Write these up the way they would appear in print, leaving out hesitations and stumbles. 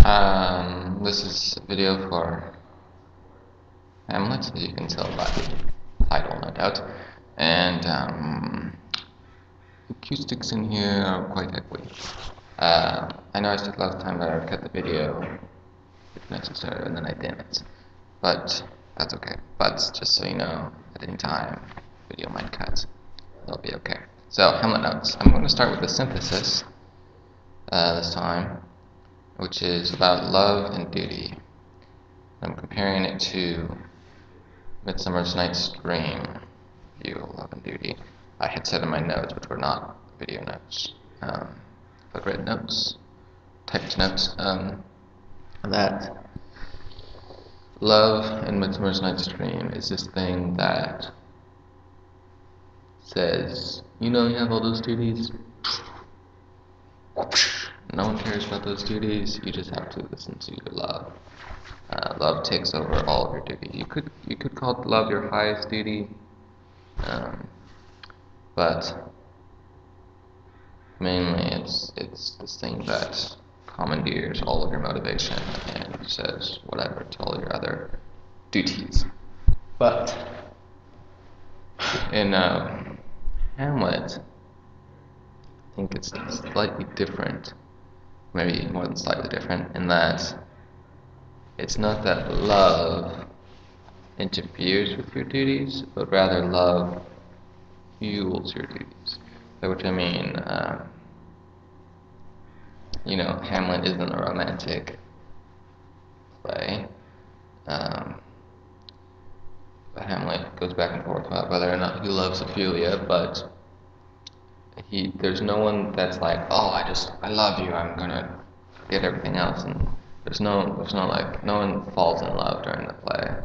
This is a video for Hamlet, as you can tell by the title, no doubt. And acoustics in here are quite echoey. I know I said last time that I would cut the video if necessary, and then I didn't. But that's okay. But just so you know, at any time, video might cut. It'll be okay. So, Hamlet notes. I'm going to start with the synthesis this time, which is about love and duty. I'm comparing it to Midsummer's Night's Dream view of love and duty. I had said in my notes, which were not video notes, but read notes, typed notes, that love in Midsummer's Night's Dream is this thing that says, you know, you have all those duties. No one cares about those duties. You just have to listen to your love. Love takes over all of your duties. You could call love your highest duty, but mainly it's this thing that commandeers all of your motivation and says whatever to all your other duties. But in Hamlet, I think it's slightly different, maybe more than slightly different, in that it's not that love interferes with your duties, but rather love fuels your duties. By which I mean, Hamlet isn't a romantic play, but Hamlet goes back and forth about whether or not he loves Ophelia, but there's no one that's like, oh, I love you, I'm gonna forget everything else, and there's no one falls in love during the play.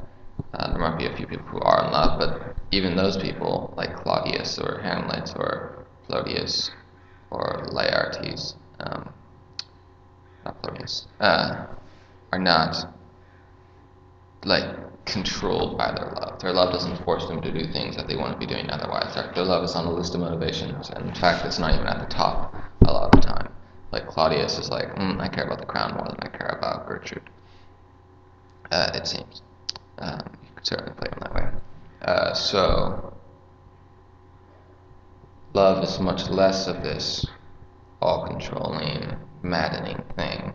There might be a few people who are in love, but even those people, like Claudius or Hamlet or Clodius or Laertes, not Clodius, are not controlled by their love. Their love doesn't force them to do things that they want to be doing otherwise. Their love is on a list of motivations, and in fact, it's not even at the top a lot of the time. Like Claudius is like, I care about the crown more than I care about Gertrude. It seems. You could certainly play them that way. So, love is much less of this all-controlling, maddening thing.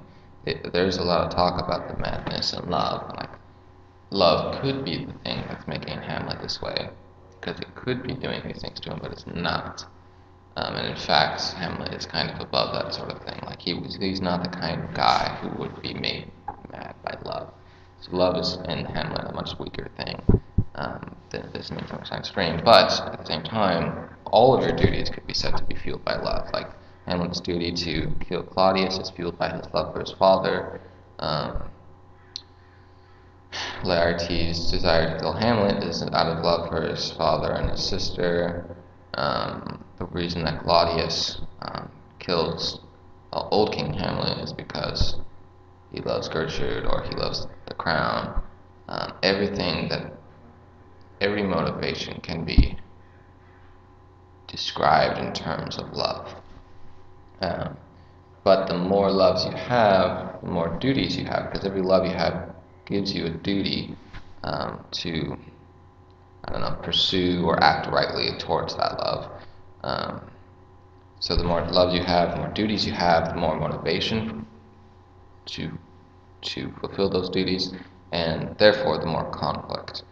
There's a lot of talk about the madness in love. Like, love could be the thing that's making Hamlet this way, because it could be doing these things to him, but it's not. And in fact, Hamlet is kind of above that sort of thing. Like he's not the kind of guy who would be made mad by love. So love is in Hamlet a much weaker thing than it is in Midsummer's Night's Dream. But at the same time, all of your duties could be said to be fueled by love. Like Hamlet's duty to kill Claudius is fueled by his love for his father. Laertes' desire to kill Hamlet is out of love for his father and his sister. The reason that Claudius kills old King Hamlet is because he loves Gertrude or he loves the crown. Every motivation can be described in terms of love. But the more loves you have, the more duties you have, because every love you have gives you a duty to, pursue or act rightly towards that love. So the more love you have, the more duties you have, the more motivation to fulfill those duties, and therefore the more conflict.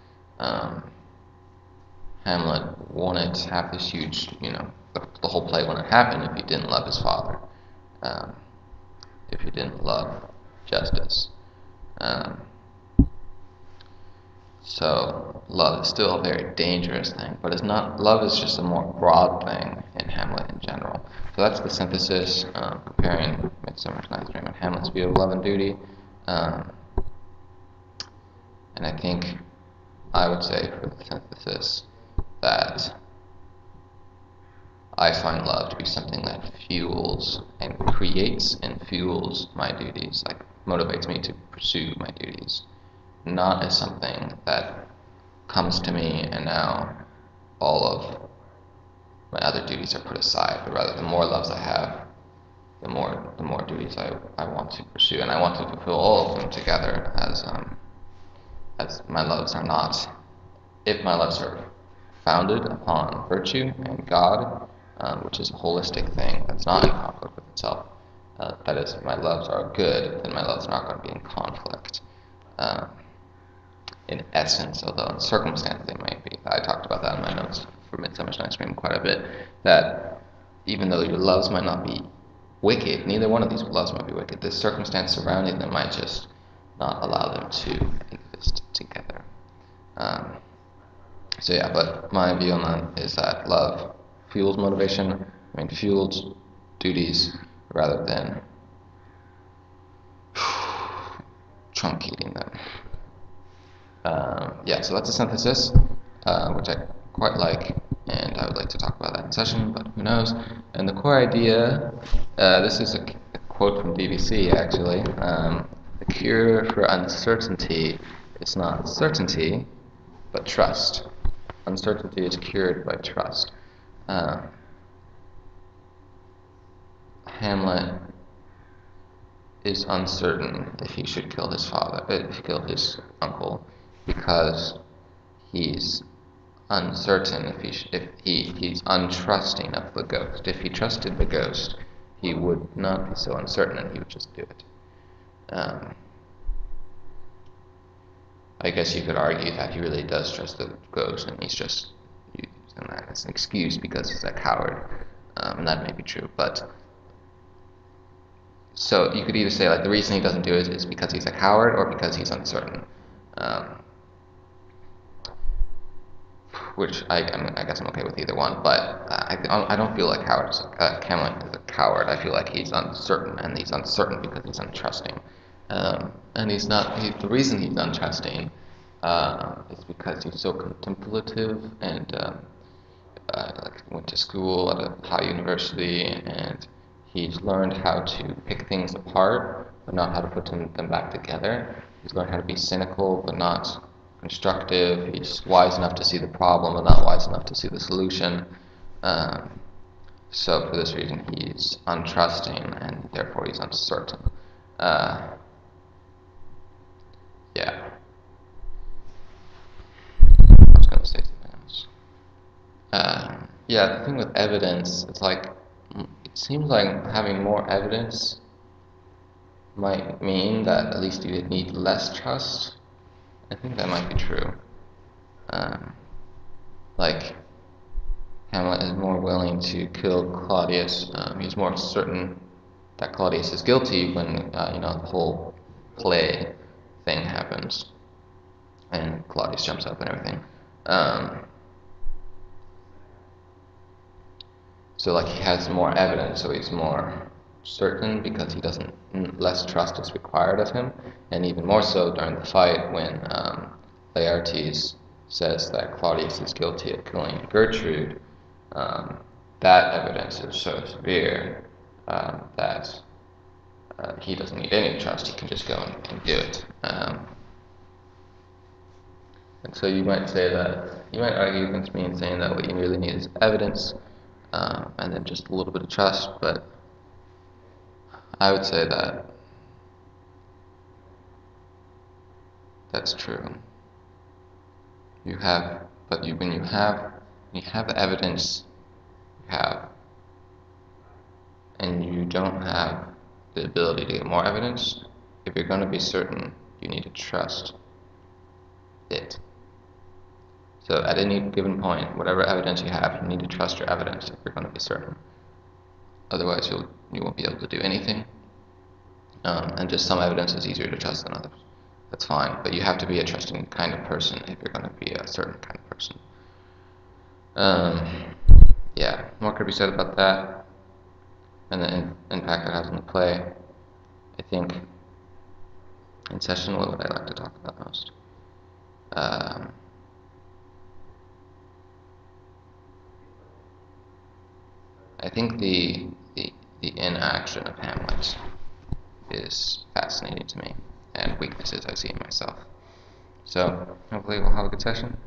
Hamlet wouldn't have this huge, the whole play wouldn't happen if he didn't love his father, if he didn't love justice. So love is still a very dangerous thing, but it's not. Love is just a more broad thing in Hamlet in general. So that's the synthesis, comparing Midsummer's Night's Dream and Hamlet's view of love and duty. And I think I would say for the synthesis that I find love to be something that fuels and creates and fuels my duties, like motivates me to pursue my duties. Not as something that comes to me and now all of my other duties are put aside, but rather the more loves I have, the more duties I want to pursue, and I want to fulfill all of them together as my loves are not. If my loves are founded upon virtue and God, which is a holistic thing that's not in conflict with itself, that is, my loves are good, then my loves are not going to be in conflict. In essence, although in circumstance they might be. I talked about that in my notes for Midsummer's Night's Dream quite a bit, that even though your loves might not be wicked, neither one of these loves might be wicked, the circumstance surrounding them might just not allow them to exist together. So yeah, but my view on that is that love fuels motivation, fuels duties, rather than truncating them. Yeah, so that's a synthesis, which I quite like, and I would like to talk about that in session, but who knows. And the core idea, this is a quote from BBC actually, the cure for uncertainty is not certainty, but trust. Uncertainty is cured by trust. Hamlet is uncertain if he should kill his father, if he killed his uncle, because he's uncertain if he's untrusting of the ghost. If he trusted the ghost, he would not be so uncertain, and he would just do it. I guess you could argue that he really does trust the ghost, and he's just using that as an excuse because he's a coward, and that may be true. But so you could either say like the reason he doesn't do it is because he's a coward or because he's uncertain. Which I guess I'm okay with either one, but I don't feel like Hamlet is a coward. I feel like he's uncertain, and he's uncertain because he's untrusting. And he's not. The reason he's untrusting is because he's so contemplative, and went to school at a high university, and he's learned how to pick things apart, but not how to put them back together. He's learned how to be cynical, but not constructive. He's wise enough to see the problem, but not wise enough to see the solution. So for this reason, he's untrusting, and therefore he's uncertain. Yeah. I was going to say something else. Yeah, the thing with evidence, it's like, it seems like having more evidence might mean that at least you need less trust. I think that might be true. Like, Hamlet is more willing to kill Claudius. He's more certain that Claudius is guilty when the whole play thing happens, and Claudius jumps up and everything. So like he has more evidence, so he's more certain because he doesn't. Less trust is required of him, and even more so during the fight when Laertes says that Claudius is guilty of killing Gertrude. That evidence is so severe that he doesn't need any trust. He can just go and do it. And so you might argue against me in saying that what you really need is evidence, and then just a little bit of trust. But I would say that that's true. When you have the evidence you have, and you don't have the ability to get more evidence, if you're going to be certain, you need to trust it. So at any given point, whatever evidence you have, you need to trust your evidence if you're going to be certain. Otherwise, you won't be able to do anything. And just some evidence is easier to trust than others. That's fine, but you have to be a trusting kind of person if you're going to be a certain kind of person. Yeah, more could be said about that, and the impact it has on the play. I think in session, what would I like to talk about most? I think the inaction of Hamlet is fascinating to me, and weaknesses I see in myself. So hopefully we'll have a good session.